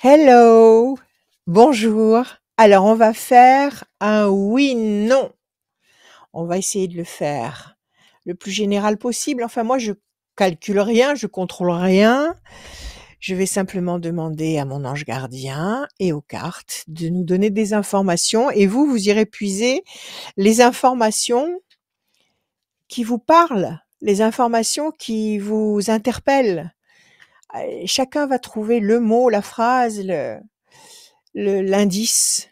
Hello, bonjour. Alors, on va faire un oui/non. On va essayer de le faire le plus général possible. Enfin, moi, je calcule rien, je contrôle rien. Je vais simplement demander à mon ange gardien et aux cartes de nous donner des informations et vous irez puiser les informations qui vous parlent, les informations qui vous interpellent. Chacun va trouver le mot, la phrase, l'indice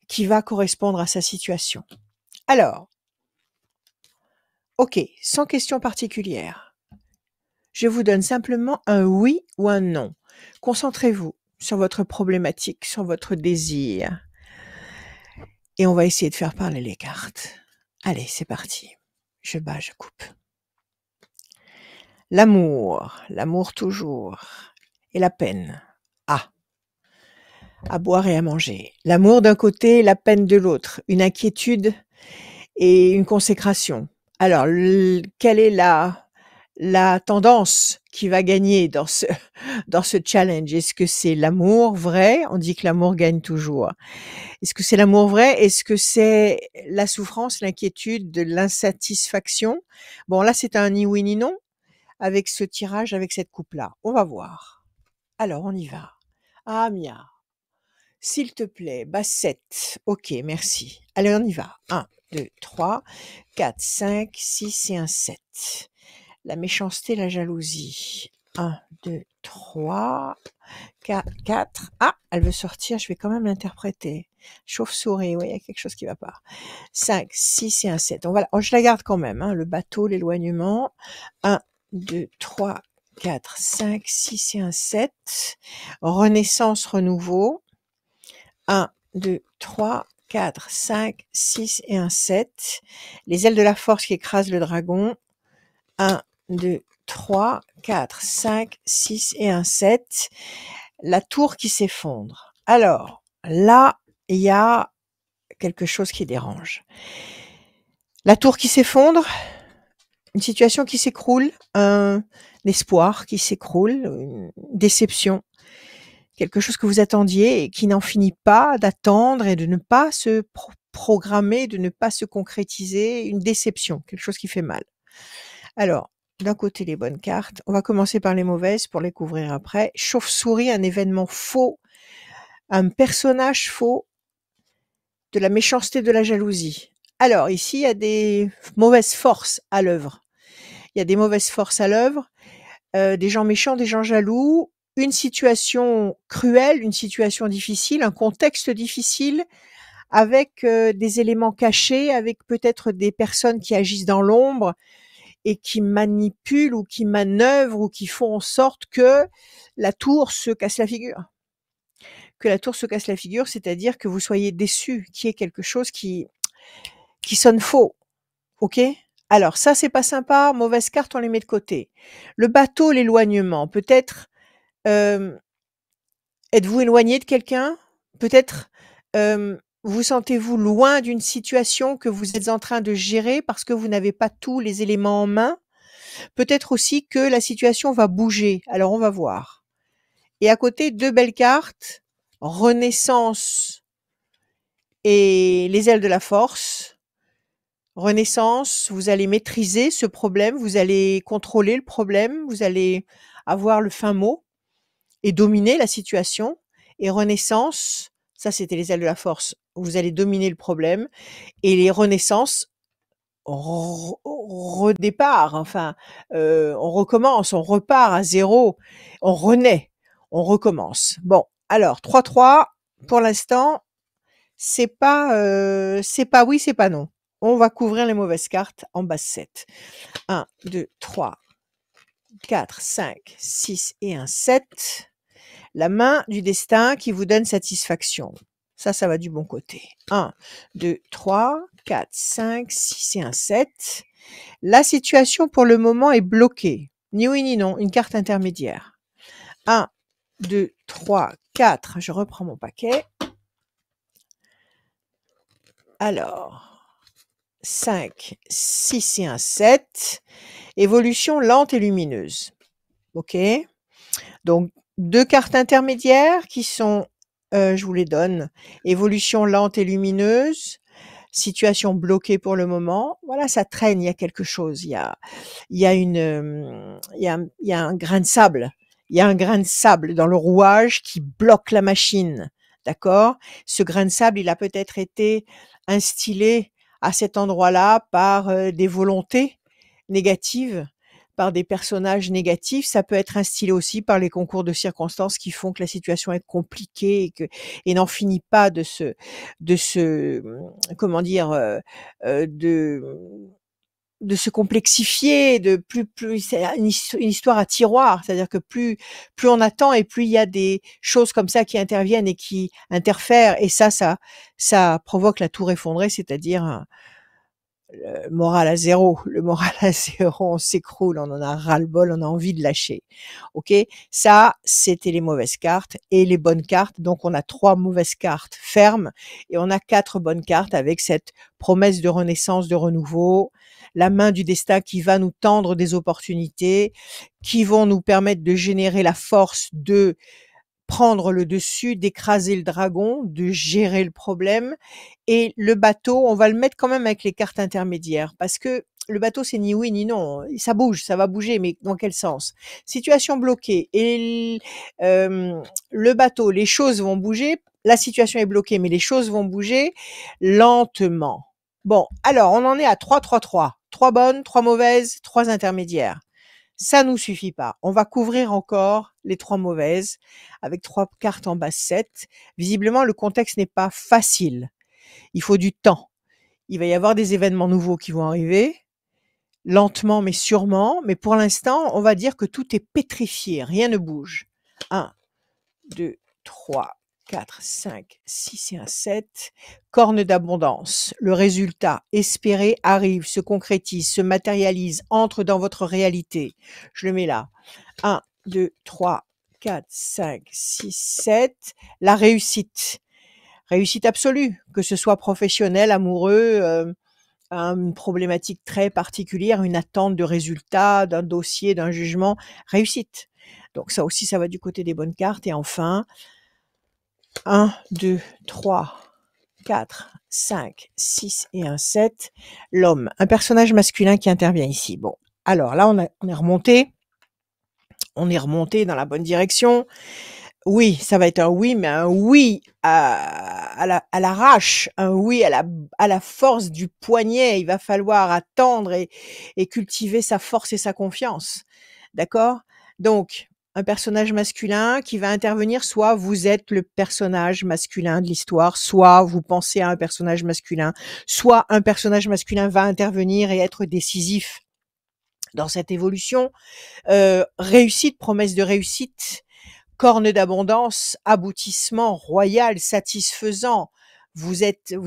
qui va correspondre à sa situation. Alors, ok, sans question particulière. Je vous donne simplement un oui ou un non. Concentrez-vous sur votre problématique, sur votre désir. Et on va essayer de faire parler les cartes. Allez, c'est parti. Je bats, je coupe. L'amour toujours. Et la peine. Ah, à boire et à manger. L'amour d'un côté, la peine de l'autre. Une inquiétude et une consécration. Alors, quelle est la tendance qui va gagner dans ce challenge? Est-ce que c'est l'amour vrai? On dit que l'amour gagne toujours. Est-ce que c'est l'amour vrai? Est-ce que c'est la souffrance, l'inquiétude, l'insatisfaction? Bon, là, c'est un ni oui ni non avec ce tirage, avec cette coupe-là. On va voir. Alors, on y va. Ah, Mia, s'il te plaît, bassette. Ok, merci. Allez, on y va. 1, 2, 3, 4, 5, 6 et un 7. La méchanceté, la jalousie. 1, 2, 3, 4. Ah, elle veut sortir, je vais quand même l'interpréter. Chauve-souris, oui, il y a quelque chose qui va pas. 5, 6 et un 7. Je la garde quand même, hein, le bateau, l'éloignement. 1, 2, 3, 4, 5, 6 et un 7. Renaissance, renouveau. 1, 2, 3, 4, 5, 6 et un 7. Les ailes de la force qui écrasent le dragon. 1, 2, 3, 4, 5, 6 et un 7. La tour qui s'effondre. Alors, là, il y a quelque chose qui dérange. La tour qui s'effondre, une situation qui s'écroule, un espoir qui s'écroule, une déception, quelque chose que vous attendiez et qui n'en finit pas d'attendre et de ne pas se programmer, de ne pas se concrétiser, une déception, quelque chose qui fait mal. Alors, d'un côté, les bonnes cartes. On va commencer par les mauvaises pour les couvrir après. Chauve-souris, un événement faux, un personnage faux, de la méchanceté, de la jalousie. Alors, ici, il y a des mauvaises forces à l'œuvre. Il y a des mauvaises forces à l'œuvre, des gens méchants, des gens jaloux, une situation cruelle, une situation difficile, un contexte difficile, avec des éléments cachés, avec peut-être des personnes qui agissent dans l'ombre et qui manipulent ou qui manœuvrent ou qui font en sorte que la tour se casse la figure. Que la tour se casse la figure, c'est-à-dire que vous soyez déçus, qu'il y ait quelque chose qui sonne faux. Ok? Alors ça, c'est pas sympa, mauvaise carte, on les met de côté. Le bateau, l'éloignement, peut-être êtes-vous éloigné de quelqu'un? Peut-être vous sentez-vous loin d'une situation que vous êtes en train de gérer parce que vous n'avez pas tous les éléments en main. Peut-être aussi que la situation va bouger. Alors on va voir. Et à côté, 2 belles cartes, Renaissance et les ailes de la force. Renaissance, vous allez maîtriser ce problème, vous allez contrôler le problème, vous allez avoir le fin mot et dominer la situation. Et Renaissance, ça c'était les ailes de la force, vous allez dominer le problème. Et les Renaissances, redépart, enfin, on recommence, on repart à zéro, on renaît, on recommence. Bon, alors 3-3, pour l'instant, c'est pas oui, c'est pas non. On va couvrir les mauvaises cartes en basse 7. 1, 2, 3, 4, 5, 6 et un 7. La main du destin qui vous donne satisfaction. Ça va du bon côté. 1, 2, 3, 4, 5, 6 et un 7. La situation pour le moment est bloquée. Ni oui ni non, une carte intermédiaire. 1, 2, 3, 4. Je reprends mon paquet. Alors, 5, 6 et un 7. Évolution lente et lumineuse. Ok? Donc, 2 cartes intermédiaires qui sont, je vous les donne, évolution lente et lumineuse, situation bloquée pour le moment. Voilà, ça traîne, il y a quelque chose, il y a une, il y a un grain de sable. Il y a un grain de sable dans le rouage qui bloque la machine, d'accord? Ce grain de sable, il a peut-être été instillé à cet endroit-là par, des volontés négatives, par des personnages négatifs. Ça peut être instillé aussi par les concours de circonstances qui font que la situation est compliquée et n'en finit pas comment dire? De se complexifier, de plus c'est une histoire à tiroir. C'est-à-dire que plus on attend et plus il y a des choses comme ça qui interviennent et qui interfèrent et ça provoque la tour effondrée, c'est-à-dire le moral à zéro. Le moral à zéro, on s'écroule, on en a ras-le-bol, on a envie de lâcher. OK? Ça, c'était les mauvaises cartes et les bonnes cartes. Donc on a 3 mauvaises cartes fermes et on a 4 bonnes cartes avec cette promesse de renaissance, de renouveau, la main du destin qui va nous tendre des opportunités, qui vont nous permettre de générer la force de prendre le dessus, d'écraser le dragon, de gérer le problème. Et le bateau, on va le mettre quand même avec les cartes intermédiaires parce que le bateau, c'est ni oui ni non. Ça bouge, ça va bouger, mais dans quel sens? Situation bloquée. Et le bateau, les choses vont bouger. La situation est bloquée, mais les choses vont bouger lentement. Bon, alors on en est à 3-3-3. 3 bonnes, 3 mauvaises, 3 intermédiaires. Ça nous suffit pas. On va couvrir encore les 3 mauvaises avec 3 cartes en base 7. Visiblement, le contexte n'est pas facile. Il faut du temps. Il va y avoir des événements nouveaux qui vont arriver, lentement mais sûrement. Mais pour l'instant, on va dire que tout est pétrifié, rien ne bouge. 1, 2, 3, 4, 5, 6 et un 7. Corne d'abondance. Le résultat espéré arrive, se concrétise, se matérialise, entre dans votre réalité. Je le mets là. 1, 2, 3, 4, 5, 6, 7. La réussite. Réussite absolue, que ce soit professionnel, amoureux, une problématique très particulière, une attente de résultat, d'un dossier, d'un jugement, réussite. Donc ça aussi, ça va du côté des bonnes cartes. Et enfin, 1, 2, 3, 4, 5, 6 et un 7. L'homme, un personnage masculin qui intervient ici. Bon, alors là, on est remonté. On est remonté dans la bonne direction. Oui, ça va être un oui, mais un oui à l'arrache, un oui à la force du poignet. Il va falloir attendre et cultiver sa force et sa confiance. D'accord? Donc, un personnage masculin qui va intervenir, soit vous êtes le personnage masculin de l'histoire, soit vous pensez à un personnage masculin, soit un personnage masculin va intervenir et être décisif dans cette évolution. Réussite, promesse de réussite, corne d'abondance, aboutissement royal, satisfaisant. Vous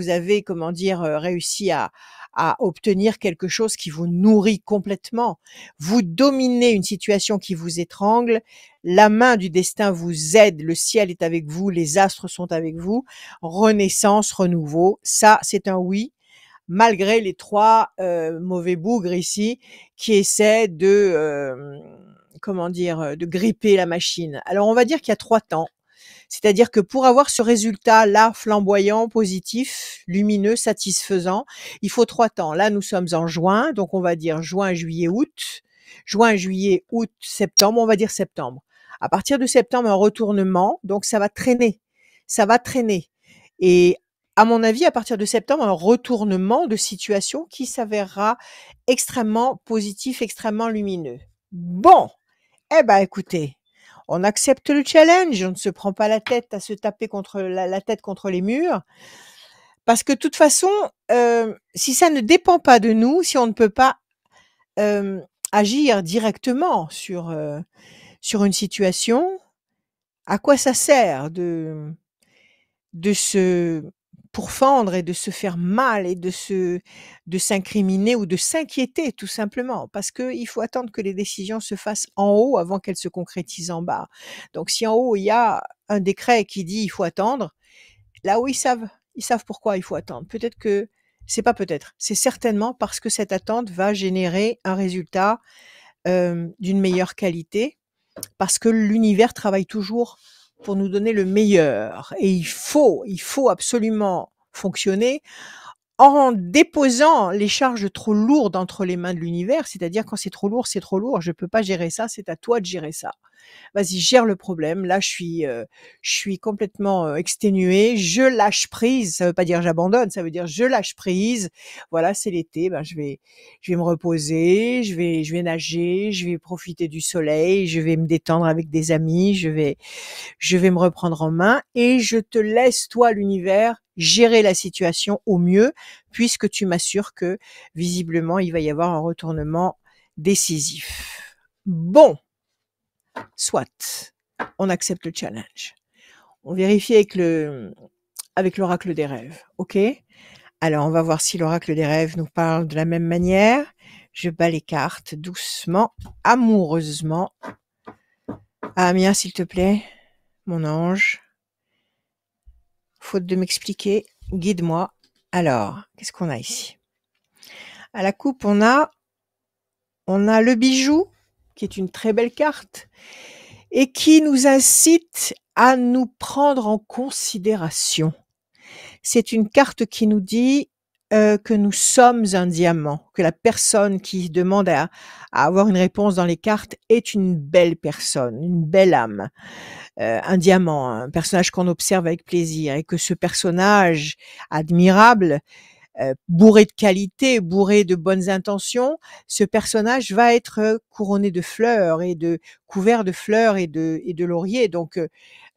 avez, comment dire, réussi à obtenir quelque chose qui vous nourrit complètement. Vous dominez une situation qui vous étrangle. La main du destin vous aide. Le ciel est avec vous. Les astres sont avec vous. Renaissance, renouveau. Ça, c'est un oui. Malgré les 3 mauvais bougres ici qui essaient de, comment dire, de gripper la machine. Alors on va dire qu'il y a 3 temps. C'est-à-dire que pour avoir ce résultat-là flamboyant, positif, lumineux, satisfaisant, il faut 3 temps. Là, nous sommes en juin, donc on va dire juin, juillet, août. Juin, juillet, août, septembre, on va dire septembre. À partir de septembre, un retournement, donc ça va traîner. Ça va traîner. Et à mon avis, à partir de septembre, un retournement de situation qui s'avérera extrêmement positif, extrêmement lumineux. Bon, eh ben écoutez, on accepte le challenge, on ne se prend pas la tête à se taper contre la tête contre les murs, parce que de toute façon, si ça ne dépend pas de nous, si on ne peut pas agir directement sur une situation, à quoi ça sert de se pourfendre et de se faire mal et de s'incriminer ou de s'inquiéter tout simplement? Parce qu'il faut attendre que les décisions se fassent en haut avant qu'elles se concrétisent en bas. Donc si en haut, il y a un décret qui dit: «Il faut attendre», là-haut, ils savent pourquoi il faut attendre. Peut-être que c'est pas peut-être, c'est certainement parce que cette attente va générer un résultat, d'une meilleure qualité parce que l'univers travaille toujours pour nous donner le meilleur et il faut absolument fonctionner en déposant les charges trop lourdes entre les mains de l'univers, c'est-à-dire quand c'est trop lourd, je peux pas gérer ça, c'est à toi de gérer ça. Vas-y, gère le problème. Là, je suis complètement exténuée. Je lâche prise. Ça veut pas dire j'abandonne. Ça veut dire je lâche prise. Voilà, c'est l'été. Ben, je vais me reposer. Je vais nager. Je vais profiter du soleil. Je vais me détendre avec des amis. Je vais me reprendre en main et je te laisse, toi, l'univers, gérer la situation au mieux, puisque tu m'assures que, visiblement, il va y avoir un retournement décisif. Bon. Soit, on accepte le challenge. On vérifie avec l'oracle des rêves, ok? Alors, on va voir si l'oracle des rêves nous parle de la même manière. Je bats les cartes doucement, amoureusement. Amia, s'il te plaît, mon ange. Faute de m'expliquer, guide-moi. Alors, qu'est-ce qu'on a ici? À la coupe, on a le bijou, qui est une très belle carte, et qui nous incite à nous prendre en considération. C'est une carte qui nous dit que nous sommes un diamant, que la personne qui demande à avoir une réponse dans les cartes est une belle personne, une belle âme, un diamant, un personnage qu'on observe avec plaisir, et que ce personnage admirable, bourré de qualités, bourré de bonnes intentions, ce personnage va être couronné de fleurs et couvert de fleurs et de lauriers. Donc,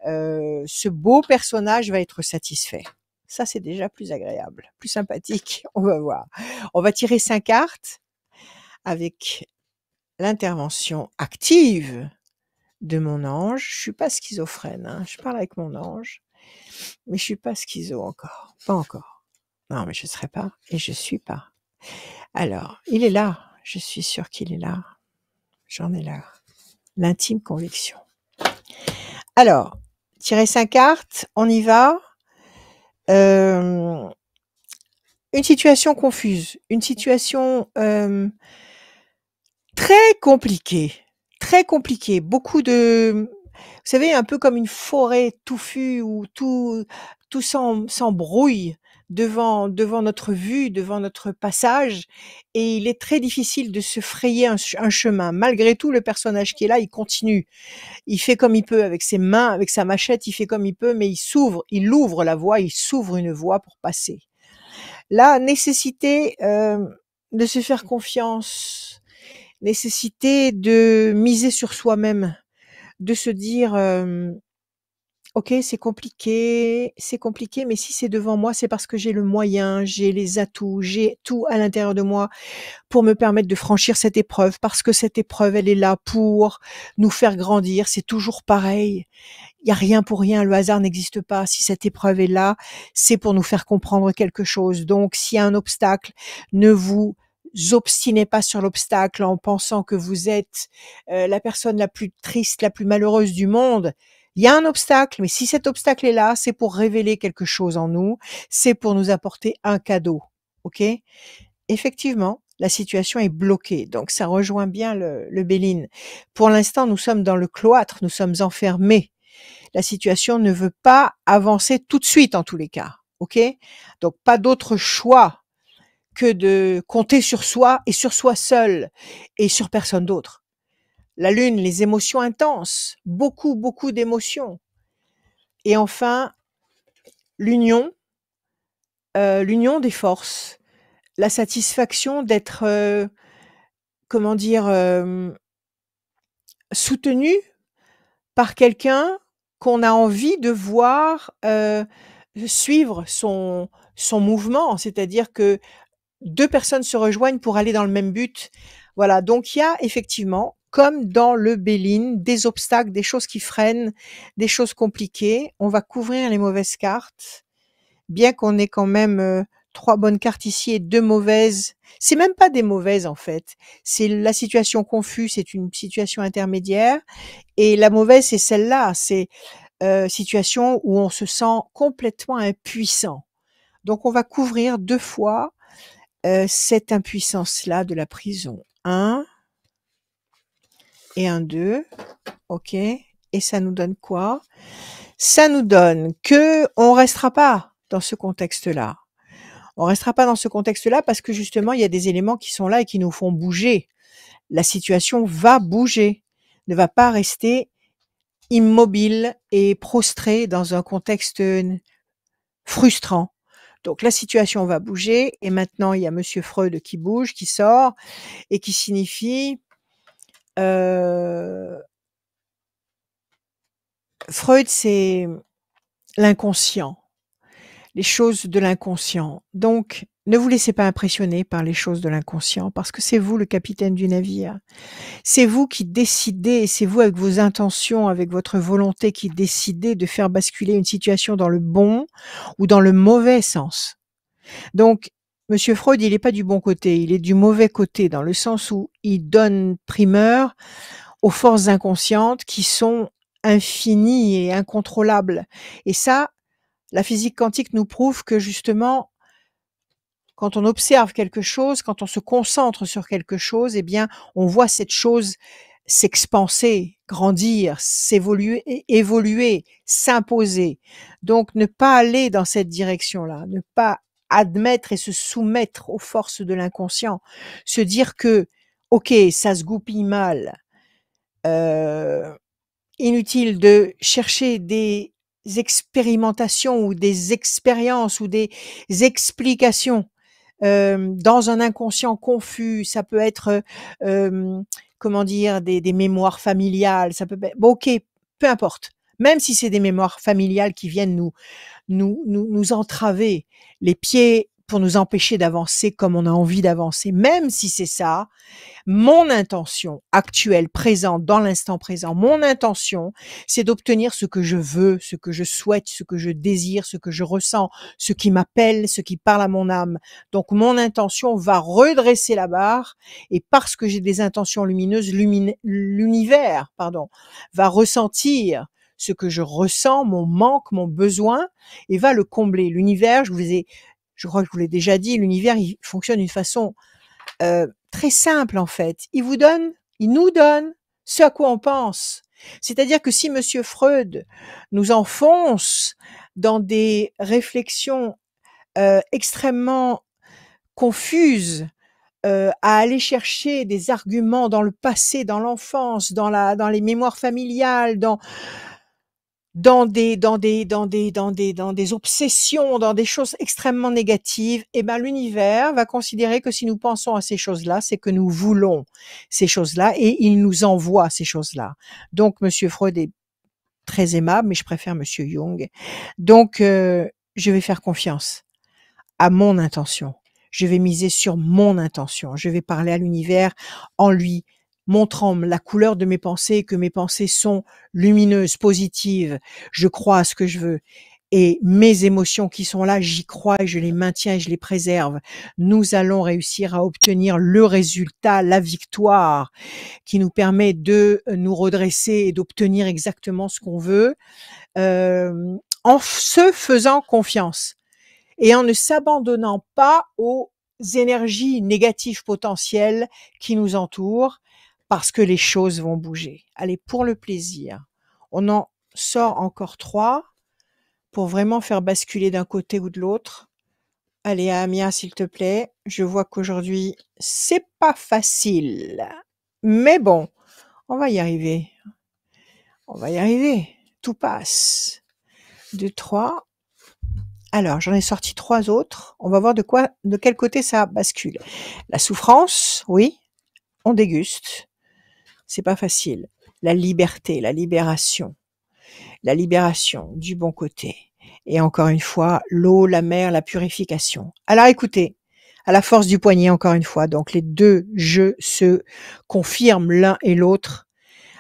ce beau personnage va être satisfait. Ça, c'est déjà plus agréable, plus sympathique. On va voir. On va tirer 5 cartes avec l'intervention active de mon ange. Je suis pas schizophrène, hein. Je parle avec mon ange, mais je suis pas schizo encore. Pas encore. Non, mais je serai pas et je suis pas. Alors, il est là. Je suis sûre qu'il est là. J'en ai là. L'intime conviction. Alors, tirer 5 cartes, on y va. Une situation confuse, une situation très compliquée. Beaucoup de, vous savez, un peu comme une forêt touffue où tout s'embrouille devant notre vue, devant notre passage, et il est très difficile de se frayer un chemin. Malgré tout, le personnage qui est là, il continue. Il fait comme il peut avec ses mains, avec sa machette, il fait comme il peut, mais il ouvre la voie, il s'ouvre une voie pour passer. La nécessité de se faire confiance, nécessité de miser sur soi-même, de se dire ok, c'est compliqué, mais si c'est devant moi, c'est parce que j'ai le moyen, j'ai les atouts, j'ai tout à l'intérieur de moi pour me permettre de franchir cette épreuve, parce que cette épreuve, elle est là pour nous faire grandir. C'est toujours pareil. Il y a rien pour rien, le hasard n'existe pas. Si cette épreuve est là, c'est pour nous faire comprendre quelque chose. Donc, s'il y a un obstacle, ne vous obstinez pas sur l'obstacle en pensant que vous êtes la personne la plus triste, la plus malheureuse du monde. Il y a un obstacle, mais si cet obstacle est là, c'est pour révéler quelque chose en nous, c'est pour nous apporter un cadeau. Ok? Effectivement, la situation est bloquée, donc ça rejoint bien le Béline. Pour l'instant, nous sommes dans le cloître, nous sommes enfermés. La situation ne veut pas avancer tout de suite en tous les cas, ok? Donc pas d'autre choix que de compter sur soi et sur soi seul et sur personne d'autre. La lune, les émotions intenses, beaucoup d'émotions. Et enfin, l'union, l'union des forces, la satisfaction d'être, comment dire, soutenu par quelqu'un qu'on a envie de voir suivre son mouvement, c'est-à-dire que 2 personnes se rejoignent pour aller dans le même but. Voilà, donc il y a effectivement, comme dans le Béline, des obstacles, des choses qui freinent, des choses compliquées. On va couvrir les mauvaises cartes, bien qu'on ait quand même 3 bonnes cartes ici et 2 mauvaises. C'est même pas des mauvaises en fait, c'est la situation confuse, c'est une situation intermédiaire, et la mauvaise, c'est celle-là, c'est situation où on se sent complètement impuissant. Donc on va couvrir 2 fois cette impuissance-là de la prison. 1 et un 2. OK. Et ça nous donne quoi? Ça nous donne qu'on restera pas dans ce contexte-là. On restera pas dans ce contexte-là parce que justement, il y a des éléments qui sont là et qui nous font bouger. La situation va bouger, ne va pas rester immobile et prostrée dans un contexte frustrant. Donc la situation va bouger et maintenant il y a monsieur Freud qui bouge, qui sort et qui signifie Freud, c'est l'inconscient, les choses de l'inconscient. Donc ne vous laissez pas impressionner par les choses de l'inconscient parce que c'est vous le capitaine du navire. C'est vous qui décidez, c'est vous avec vos intentions, avec votre volonté qui décidez de faire basculer une situation dans le bon ou dans le mauvais sens. Donc, monsieur Freud, il est pas du bon côté, il est du mauvais côté dans le sens où il donne primeur aux forces inconscientes qui sont infinies et incontrôlables. Et ça, la physique quantique nous prouve que justement, quand on observe quelque chose, quand on se concentre sur quelque chose, eh bien, on voit cette chose s'expanser, grandir, évoluer, s'imposer. Donc, ne pas aller dans cette direction-là, ne pas admettre et se soumettre aux forces de l'inconscient, se dire que, ok, ça se goupille mal, euh, inutile de chercher des expérimentations ou des expériences ou des explications dans un inconscient confus. Ça peut être, comment dire, des mémoires familiales. Ça peut être, bon, ok, peu importe. Même si c'est des mémoires familiales qui viennent nous entraver les pieds pour nous empêcher d'avancer comme on a envie d'avancer, même si c'est ça, mon intention actuelle, présente, dans l'instant présent, mon intention, c'est d'obtenir ce que je veux, ce que je souhaite, ce que je désire, ce que je ressens, ce qui m'appelle, ce qui parle à mon âme. Donc mon intention va redresser la barre et parce que j'ai des intentions lumineuses, l'univers, va ressentir ce que je ressens, mon manque, mon besoin, et va le combler. L'univers, je crois que je vous l'ai déjà dit, l'univers, il fonctionne d'une façon très simple en fait. Il nous donne ce à quoi on pense. C'est-à-dire que si monsieur Freud nous enfonce dans des réflexions extrêmement confuses, à aller chercher des arguments dans le passé, dans l'enfance, dans les mémoires familiales, dans des obsessions, dans des choses extrêmement négatives, eh ben, l'univers va considérer que si nous pensons à ces choses-là, c'est que nous voulons ces choses-là et il nous envoie ces choses-là. Donc, monsieur Freud est très aimable, mais je préfère monsieur Jung. Donc, je vais faire confiance à mon intention. Je vais miser sur mon intention. Je vais parler à l'univers en lui montrant la couleur de mes pensées, que mes pensées sont lumineuses, positives. Je crois à ce que je veux. Et mes émotions qui sont là, j'y crois et je les maintiens et je les préserve. Nous allons réussir à obtenir le résultat, la victoire qui nous permet de nous redresser et d'obtenir exactement ce qu'on veut en se faisant confiance et en ne s'abandonnant pas aux énergies négatives potentielles qui nous entourent parce que les choses vont bouger. Allez, pour le plaisir, on en sort encore 3 pour vraiment faire basculer d'un côté ou de l'autre. Allez, Amia, s'il te plaît. Je vois qu'aujourd'hui, c'est pas facile. Mais bon, on va y arriver. On va y arriver. Tout passe. 2, 3. Alors, j'en ai sorti 3 autres. On va voir de quel côté ça bascule. La souffrance, oui, on déguste. C'est pas facile. La liberté, la libération du bon côté. Et encore une fois, l'eau, la mer, la purification. Alors écoutez, à la force du poignet, encore une fois, donc les deux jeux se confirment l'un et l'autre.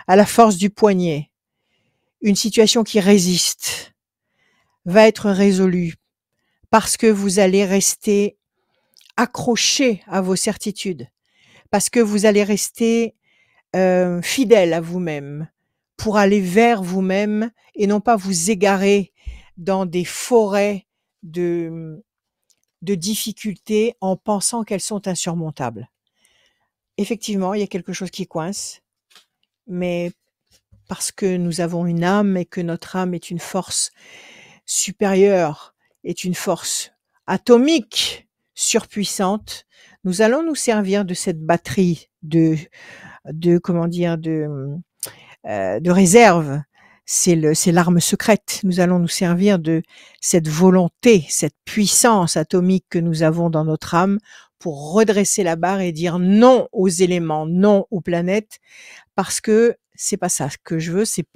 À la force du poignet, une situation qui résiste va être résolue parce que vous allez rester accroché à vos certitudes, parce que vous allez rester fidèle à vous-même pour aller vers vous-même et non pas vous égarer dans des forêts de difficultés en pensant qu'elles sont insurmontables. Effectivement, il y a quelque chose qui coince mais parce que nous avons une âme et que notre âme est une force supérieure, est une force atomique surpuissante, nous allons nous servir de cette batterie de comment dire? De réserve. C'est l'arme secrète. Nous allons nous servir de cette volonté, cette puissance atomique que nous avons dans notre âme pour redresser la barre et dire non aux éléments, non aux planètes, parce que c'est pas ça que je veux, c'est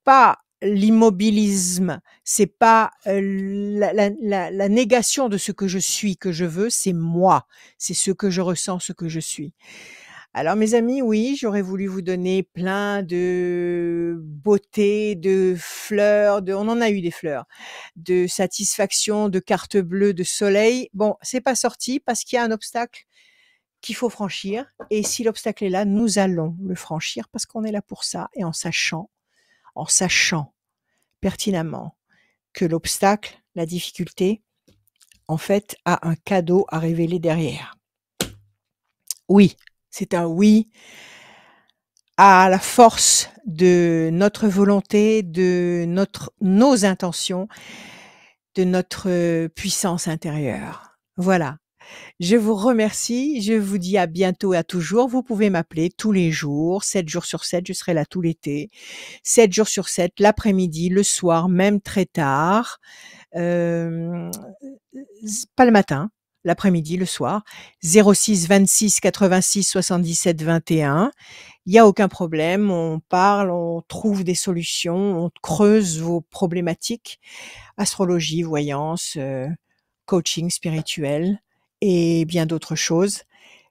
pas l'immobilisme, c'est pas la négation de ce que je suis que je veux, c'est moi, c'est ce que je ressens, ce que je suis. Alors mes amis, oui, j'aurais voulu vous donner plein de beauté, de fleurs, on en a eu des fleurs, de satisfaction, de cartes bleues, de soleil. Bon, c'est pas sorti parce qu'il y a un obstacle qu'il faut franchir et si l'obstacle est là, nous allons le franchir parce qu'on est là pour ça et en sachant pertinemment que l'obstacle, la difficulté, en fait, a un cadeau à révéler derrière. Oui, c'est un oui à la force de notre volonté, de nos intentions, de notre puissance intérieure. Voilà. Je vous remercie, je vous dis à bientôt et à toujours. Vous pouvez m'appeler tous les jours, 7 jours sur 7, je serai là tout l'été. 7 jours sur 7, l'après-midi, le soir, même très tard. Hem, pas le matin, l'après-midi, le soir. 06 26 86 77 21. Il y a aucun problème, on parle, on trouve des solutions, on creuse vos problématiques, astrologie, voyance, coaching spirituel et bien d'autres choses.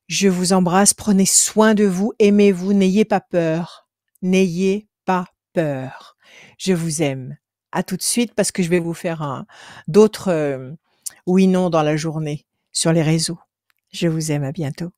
Je vous embrasse, prenez soin de vous, aimez-vous, n'ayez pas peur. N'ayez pas peur. Je vous aime. À tout de suite parce que je vais vous faire d'autres oui, non dans la journée sur les réseaux. Je vous aime, à bientôt.